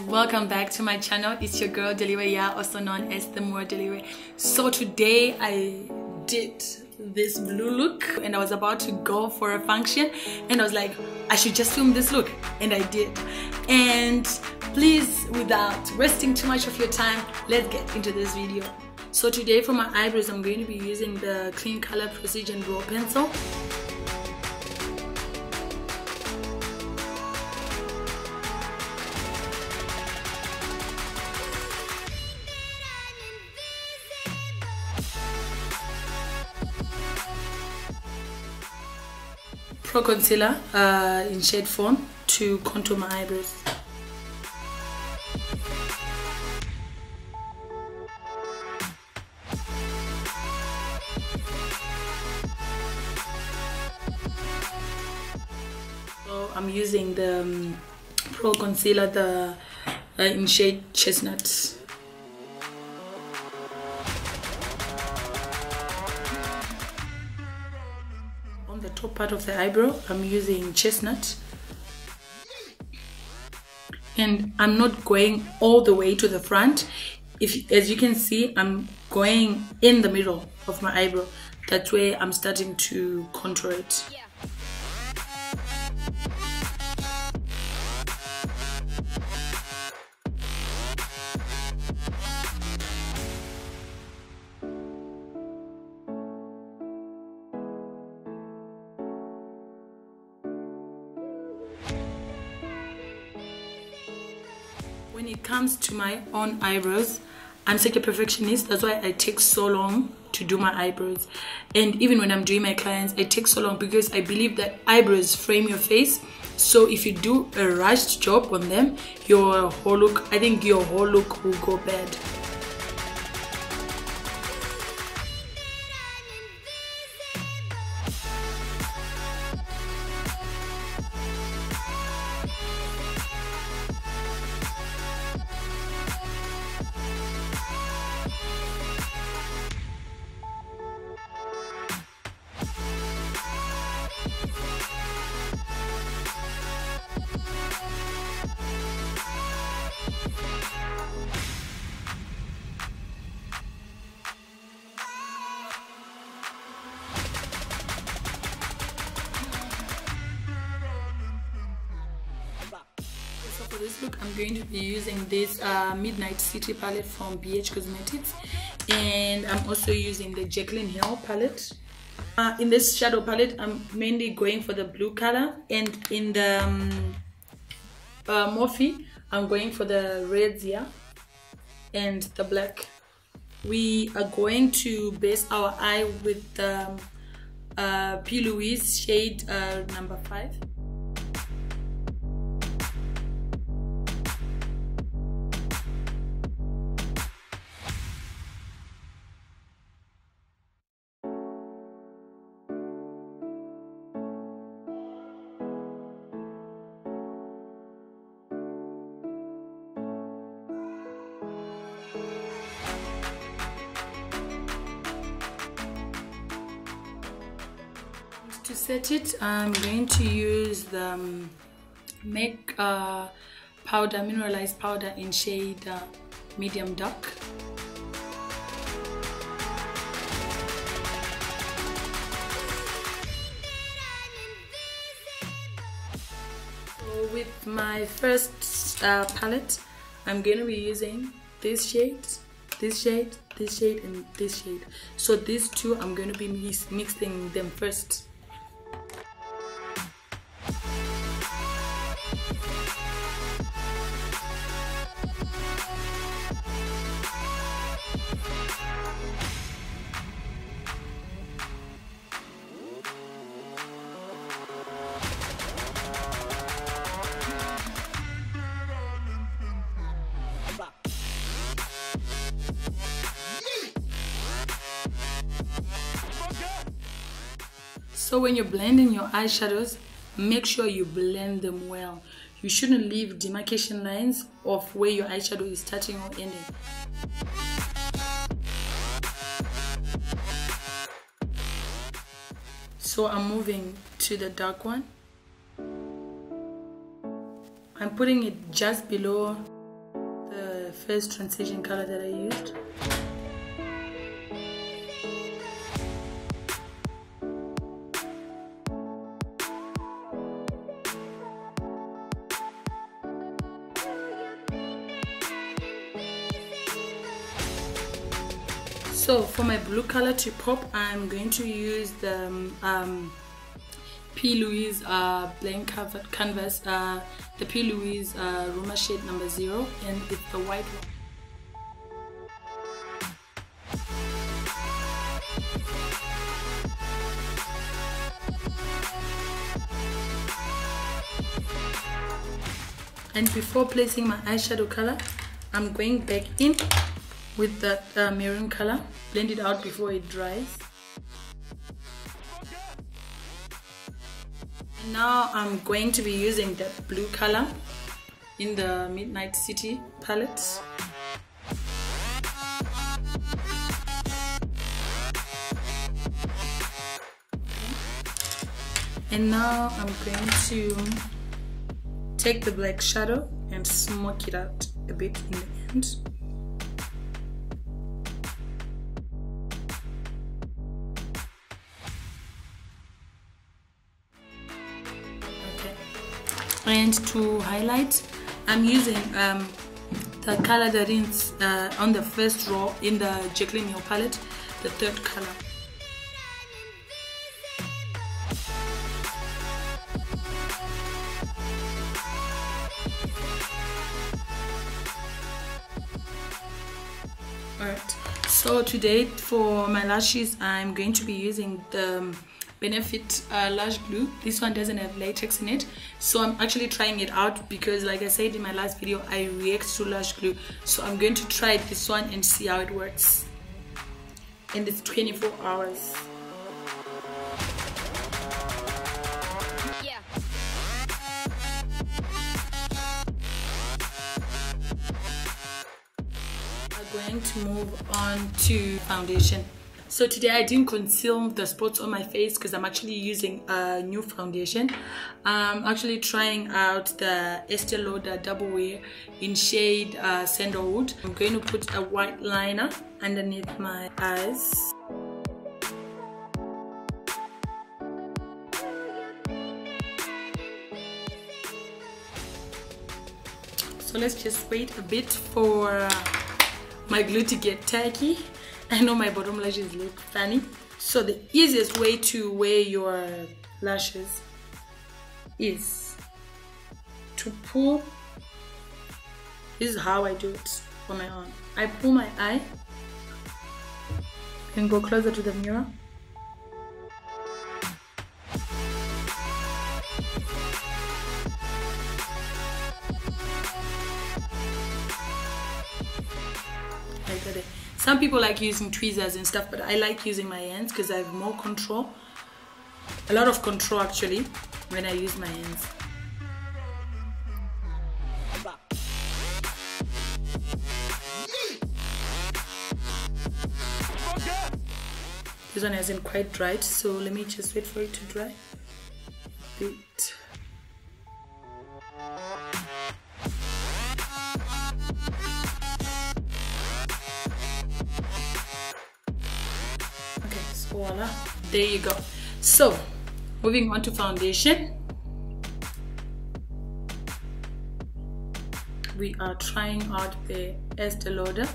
Welcome back to my channel. It's your girl Deliwe, also known as the More Deliwe. So today I did this blue look and I was about to go for a function and I was like, I should just film this look, and I did. And please, without wasting too much of your time, let's get into this video. So today for my eyebrows, I'm going to be using the Clean Color Precision Brow Pencil. Pro concealer in shade form to contour my eyebrows. So I'm using the Pro concealer in shade Chestnut. On the top part of the eyebrow, I'm using Chestnut, and I'm not going all the way to the front. As you can see, I'm going in the middle of my eyebrow. That way I'm starting to contour it. When it comes to my own eyebrows, I'm such a perfectionist. That's why I take so long to do my eyebrows. And even when I'm doing my clients, I take so long because I believe that eyebrows frame your face. So if you do a rushed job on them, your whole look, I think your whole look will go bad. For this look, I'm going to be using this Midnight City palette from BH Cosmetics, and I'm also using the Jaclyn Hill palette. In this shadow palette, I'm mainly going for the blue color, and in the Morphe, I'm going for the reds here and the black. We are going to base our eye with the P. Louise shade number 5. To set it, I'm going to use the MAC powder, mineralized powder in shade medium dark. So with my first palette, I'm going to be using this shade, this shade, this shade, and this shade. So these two, I'm going to be mixing them first. So when you're blending your eyeshadows, make sure you blend them well. You shouldn't leave demarcation lines of where your eyeshadow is starting or ending. So I'm moving to the dark one. I'm putting it just below the first transition color that I used. So for my blue color to pop, I'm going to use the P. Louise blank canvas, the P. Louise Roma shade number 0, and it's the white one. And before placing my eyeshadow color, I'm going back in with that maroon color, blend it out before it dries. And now I'm going to be using the blue color in the Midnight City palette. And now I'm going to take the black shadow and smoke it out a bit in the end. And to highlight, I'm using the color that is on the first row in the Jacqueline Hill palette, the third color. Alright, so today for my lashes, I'm going to be using the Benefit lash glue. This one doesn't have latex in it, so I'm actually trying it out because, like I said in my last video, I react to lash glue. So I'm going to try this one and see how it works. And it's 24 hours. Yeah. I'm going to move on to foundation. So today I didn't conceal the spots on my face because I'm actually using a new foundation. I'm actually trying out the Estee Lauder Double Wear in shade Sandalwood. I'm going to put a white liner underneath my eyes. So let's just wait a bit for my glue to get tacky. I know my bottom lashes look funny. So the easiest way to wear your lashes is to pull. This is how I do it for my own. I pull my eye and go closer to the mirror. I got it. Some people like using tweezers and stuff, but I like using my hands because I have more control. A lot of control actually when I use my hands. This one hasn't quite dried, so let me just wait for it to dry a bit. Voila, there you go. So moving on to foundation, we are trying out the Estee Lauder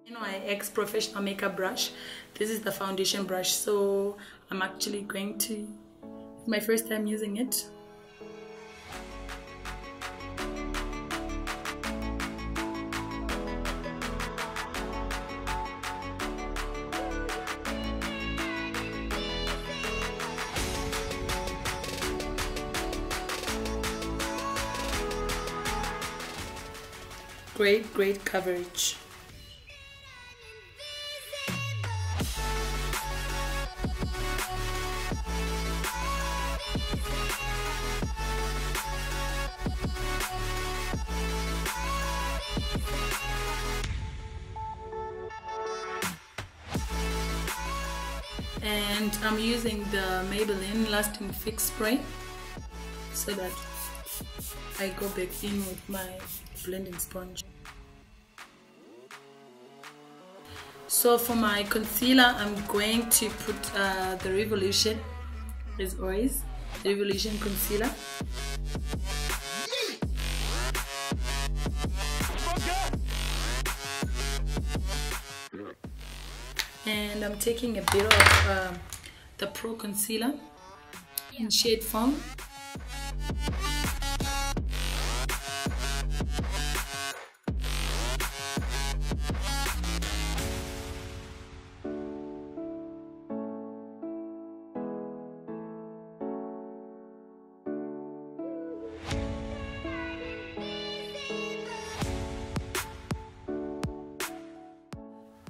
NYX professional makeup brush. This is the foundation brush, so I'm actually going to, it's my first time using it. Great coverage. And I'm using the Maybelline Lasting Fix Spray so that I go back in with my blending sponge. So for my concealer, I'm going to put the Revolution, as always, the Revolution concealer. And I'm taking a bit of the Pro Concealer in shade Foam.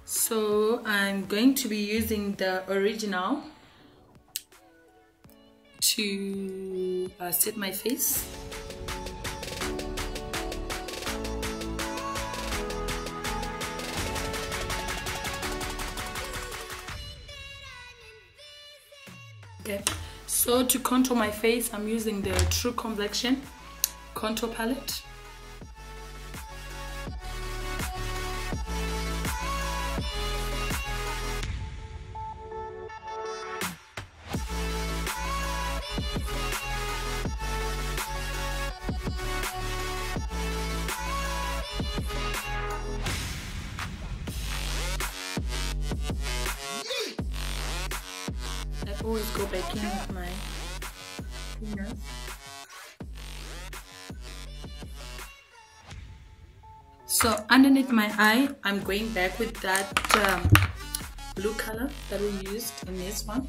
So I'm going to be using the original to set my face. Okay, so to contour my face, I'm using the True Complexion contour palette. I always go back in with my fingers. So underneath my eye, I'm going back with that blue color that we used in this one.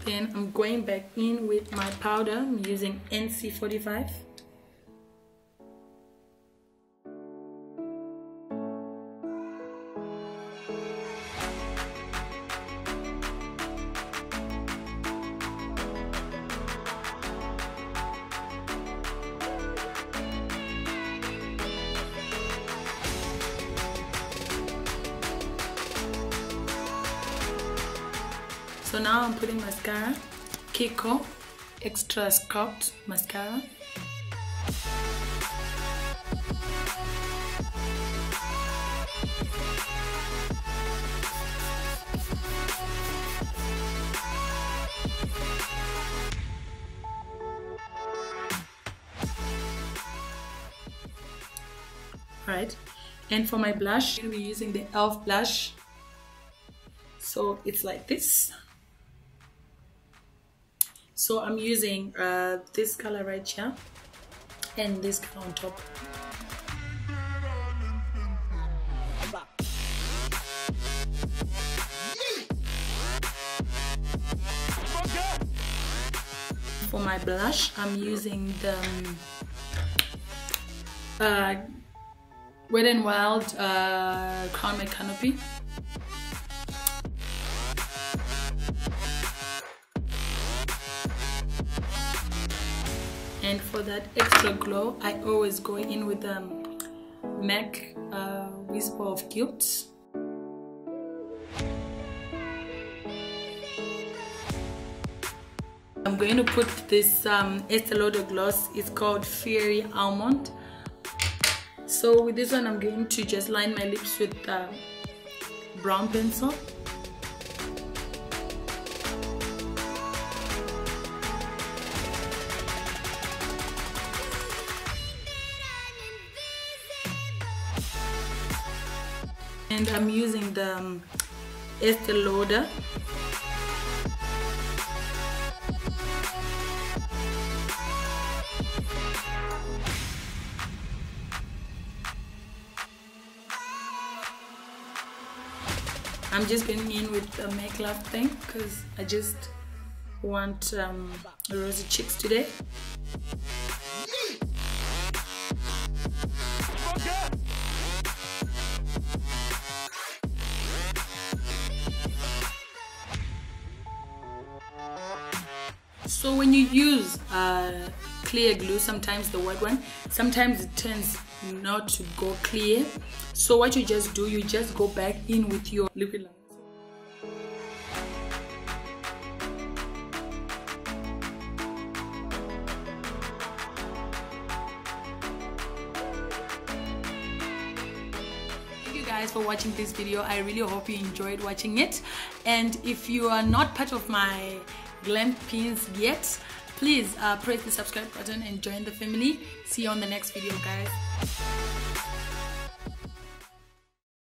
Then I'm going back in with my powder. I'm using NC45. So now I'm putting mascara, Kiko Extra Sculpt Mascara. Right, and for my blush, we'll be using the e.l.f. blush. So it's like this. So I'm using this color right here and this color on top. For my blush, I'm using the Wet n Wild Crown My Canopy. And for that extra glow, I always go in with the MAC Whisper of Guilt. I'm going to put this Estee Lauder gloss. It's called Fairy Almond. So with this one, I'm going to just line my lips with brown pencil. And I'm using the Estee Lauder. I'm just going in with the Make Love thing because I just want rosy cheeks today. So when you use clear glue, sometimes the white one, sometimes it tends not to go clear. So what you just do, you just go back in with your liquid liner. Guys for watching this video. I really hope you enjoyed watching it, and if you are not part of my Glam pins yet, please press the subscribe button and join the family. See you on the next video, guys.